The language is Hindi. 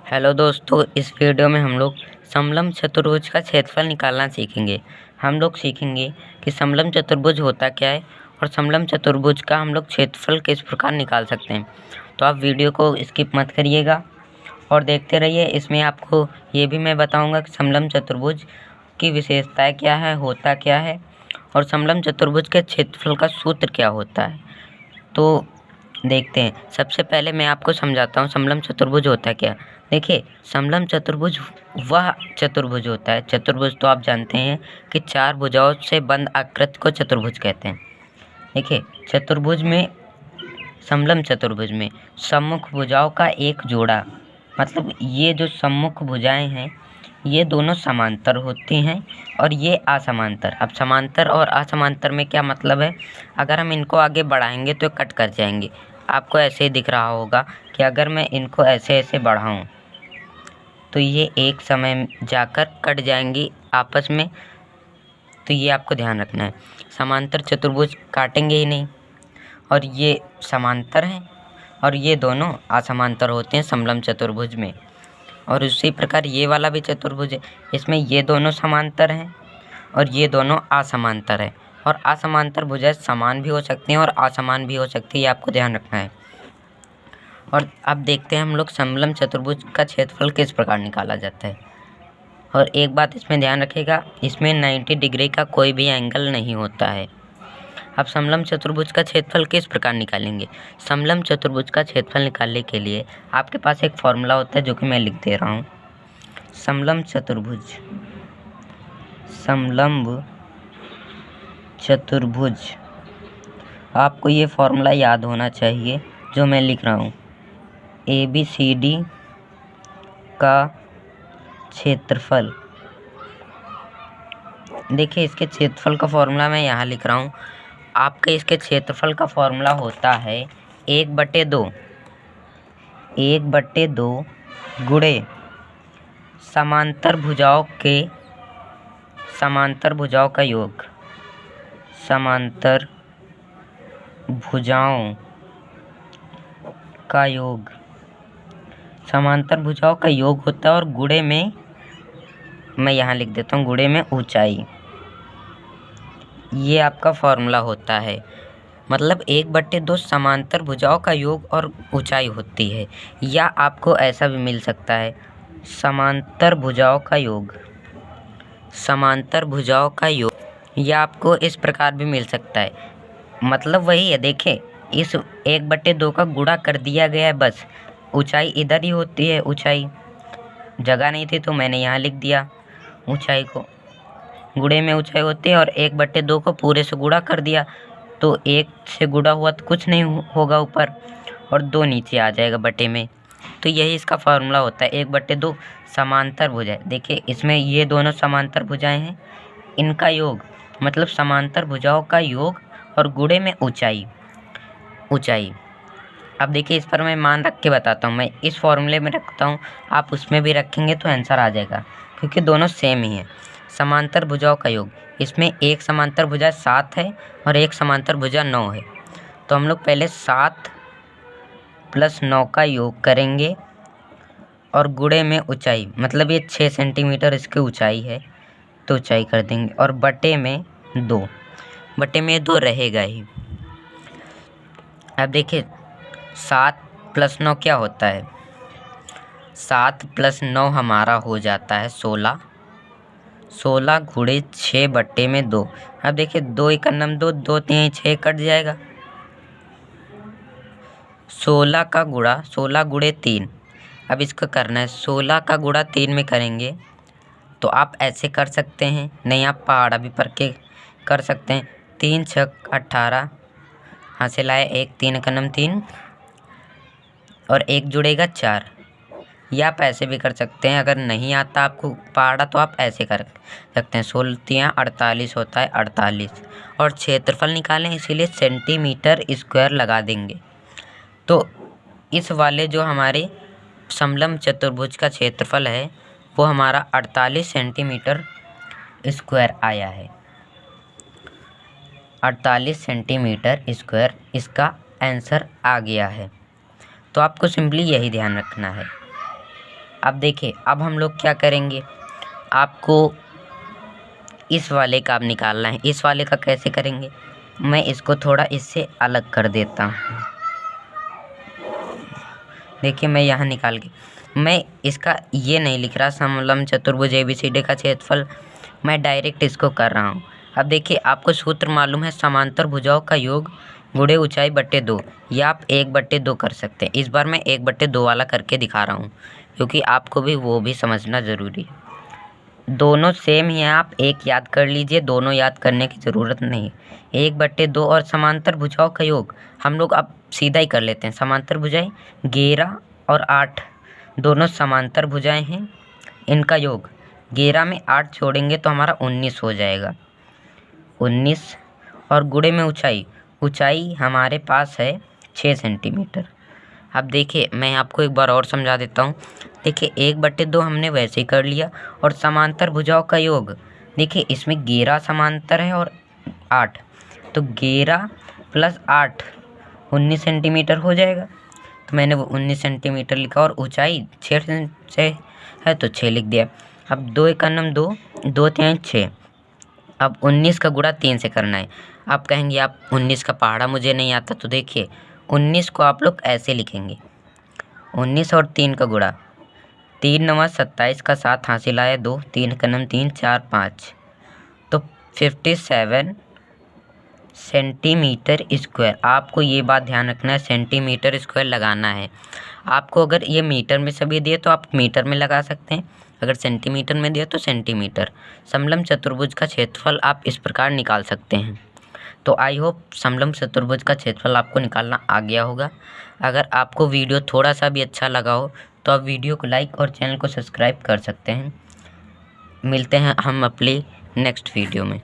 हेलो दोस्तों, इस वीडियो में हम लोग समलंब चतुर्भुज का क्षेत्रफल निकालना सीखेंगे। हम लोग सीखेंगे कि समलंब चतुर्भुज होता क्या है और समलंब चतुर्भुज का हम लोग क्षेत्रफल किस प्रकार निकाल सकते हैं। तो आप वीडियो को स्किप मत करिएगा और देखते रहिए। इसमें आपको ये भी मैं बताऊंगा कि समलंब चतुर्भुज की विशेषताएँ क्या है, होता क्या है और समलंब चतुर्भुज के क्षेत्रफल का सूत्र क्या होता है। तो देखते हैं। सबसे पहले मैं आपको समझाता हूँ समलंब चतुर्भुज होता क्या। देखिए, समलंब चतुर्भुज वह चतुर्भुज होता है। चतुर्भुज तो आप जानते हैं कि चार भुजाओं से बंद आकृति को चतुर्भुज कहते हैं। देखिए, चतुर्भुज में, समलंब चतुर्भुज में सम्मुख भुजाओं का एक जोड़ा, मतलब ये जो सम्मुख भुजाएं हैं ये दोनों समांतर होती हैं और ये असमांतर। अब समांतर और असमांतर में क्या मतलब है, अगर हम इनको आगे बढ़ाएंगे तो कट कर जाएंगे। आपको ऐसे ही दिख रहा होगा कि अगर मैं इनको ऐसे ऐसे बढ़ाऊं तो ये एक समय जाकर कट जाएंगी आपस में। तो ये आपको ध्यान रखना है। समांतर चतुर्भुज काटेंगे ही नहीं और ये समांतर हैं और ये दोनों असमांतर होते हैं समलंब चतुर्भुज में। और उसी प्रकार ये वाला भी चतुर्भुज है, इसमें ये दोनों समांतर हैं और ये दोनों असमांतर है। और असमांतर भुजाएं समान भी हो सकती हैं और असमान भी हो सकती है, ये आपको ध्यान रखना है। और अब देखते हैं हम लोग समलंब चतुर्भुज का क्षेत्रफल किस प्रकार निकाला जाता है। और एक बात इसमें ध्यान रखिएगा, इसमें 90 डिग्री का कोई भी एंगल नहीं होता है। अब समलंब चतुर्भुज का क्षेत्रफल किस प्रकार निकालेंगे। समलंब चतुर्भुज का क्षेत्रफल निकालने के लिए आपके पास एक फॉर्मूला होता है जो कि मैं लिख दे रहा हूँ। समलंब चतुर्भुज आपको ये फॉर्मूला याद होना चाहिए जो मैं लिख रहा हूँ। ABCD का क्षेत्रफल, देखिए इसके क्षेत्रफल का फॉर्मूला मैं यहाँ लिख रहा हूँ। आपके इसके क्षेत्रफल का फॉर्मूला होता है 1/2 गुणे समांतर भुजाओं का योग। समांतर भुजाओं का योग होता है और गुणे में, मैं यहाँ लिख देता हूँ, गुणे में ऊंचाई। ये आपका फॉर्मूला होता है। मतलब 1/2 समांतर भुजाओं का योग और ऊंचाई होती है। या आपको ऐसा भी मिल सकता है, समांतर भुजाओं का योग, या आपको इस प्रकार भी मिल सकता है। मतलब वही है, देखें इस 1/2 का गुणा कर दिया गया है, बस ऊंचाई इधर ही होती है। ऊंचाई जगह नहीं थी तो मैंने यहाँ लिख दिया ऊंचाई को। गुणे में ऊंचाई होती है और 1/2 को पूरे से गुणा कर दिया तो 1 से गुणा हुआ तो कुछ नहीं होगा ऊपर और 2 नीचे आ जाएगा बटे में। तो यही इसका फार्मूला होता है 1/2 समांतर भुजाएं। देखिए इसमें ये दोनों समांतर भुजाएं हैं, इनका योग, मतलब समांतर भुजाओं का योग और गुणे में ऊंचाई। अब देखिए इस पर मैं मान रख के बताता हूँ। मैं इस फॉर्मूले में रखता हूँ, आप उसमें भी रखेंगे तो आंसर आ जाएगा क्योंकि दोनों सेम ही हैं। समांतर भुजाओं का योग, इसमें एक समांतर भुजा 7 है और एक समांतर भुजा 9 है। तो हम लोग पहले 7 + 9 का योग करेंगे और गुणे में ऊंचाई, मतलब ये 6 सेंटीमीटर इसकी ऊंचाई है तो ऊंचाई कर देंगे और बटे में 2 रहेगा ही। अब देखिए 7 + 9 क्या होता है, 7 + 9 हमारा हो जाता है 16 गुणे 6/2। अब देखिए 2 × 9 2, 2 × 3 6 कट जाएगा। 16 गुणे 3। अब इसका करना है 16 का गुणा 3 में करेंगे तो आप ऐसे कर सकते हैं, नहीं आप पहाड़ा भी पर के कर सकते हैं। 3 × 6 18, हासिल आए 1, 3 × 9 3 और 1 जुड़ेगा 4। या आप ऐसे भी कर सकते हैं, अगर नहीं आता आपको पहाड़ा तो आप ऐसे कर सकते हैं। 16 × 48 होता है 48 और क्षेत्रफल निकालें इसीलिए सेंटीमीटर स्क्वायर लगा देंगे। तो इस वाले जो हमारे समलंब चतुर्भुज का क्षेत्रफल है वो हमारा 48 सेंटीमीटर स्क्वायर आया है। 48 सेंटीमीटर स्क्वायर इसका आंसर आ गया है। तो आपको सिंपली यही ध्यान रखना है। अब देखिए, अब हम लोग क्या करेंगे, आपको इस वाले का अब निकालना है। इस वाले का कैसे करेंगे, मैं इसको थोड़ा इससे अलग कर देता हूँ। देखिए मैं यहाँ निकाल के, मैं इसका ये नहीं लिख रहा समलंब चतुर्भुज ABCD का क्षेत्रफल, मैं डायरेक्ट इसको कर रहा हूँ। अब देखिए, आपको सूत्र मालूम है, समांतर भुजाओं का योग गुणे ऊंचाई बट्टे 2, या आप 1/2 कर सकते हैं। इस बार मैं 1/2 वाला करके दिखा रहा हूँ, क्योंकि आपको भी वो भी समझना ज़रूरी है। दोनों सेम ही हैं, आप एक याद कर लीजिए, दोनों याद करने की ज़रूरत नहीं। 1/2 और समांतर भुजाओं का योग हम लोग अब सीधा ही कर लेते हैं। समांतर भुजाएं 11 और 8 दोनों समांतर भुजाएं हैं, इनका योग 11 में 8 जोड़ेंगे तो हमारा 19 हो जाएगा। 19 और गुणे में ऊंचाई हमारे पास है 6 सेंटीमीटर। अब देखिए मैं आपको एक बार और समझा देता हूँ। देखिए 1/2 हमने वैसे ही कर लिया, और समांतर भुजाओं का योग, देखिए इसमें 11 समांतर है और 8, तो 11 + 8 19 सेंटीमीटर हो जाएगा। तो मैंने वो 19 सेंटीमीटर लिखा, और ऊंचाई 6 से है तो 6 लिख दिया। अब 2 × 2, 2 × 6। अब 19 का गुणा 3 से करना है। आप कहेंगे आप 19 का पहाड़ा मुझे नहीं आता, तो देखिए 19 को आप लोग ऐसे लिखेंगे, 19 और 3 का गुणा, 3 × 9 = 27 का 7 हासिल आया 2, 3 × 9 = 3, 4 × 5, तो 57 सेंटीमीटर स्क्वायर। आपको ये बात ध्यान रखना है, सेंटीमीटर स्क्वायर लगाना है। आपको अगर ये मीटर में सभी दिए तो आप मीटर में लगा सकते हैं, अगर सेंटीमीटर में दिया तो सेंटीमीटर। समलंब चतुर्भुज का क्षेत्रफल आप इस प्रकार निकाल सकते हैं। तो आई होप समलंब चतुर्भुज का क्षेत्रफल आपको निकालना आ गया होगा। अगर आपको वीडियो थोड़ा सा भी अच्छा लगा हो तो आप वीडियो को लाइक और चैनल को सब्सक्राइब कर सकते हैं। मिलते हैं हम अपनी नेक्स्ट वीडियो में।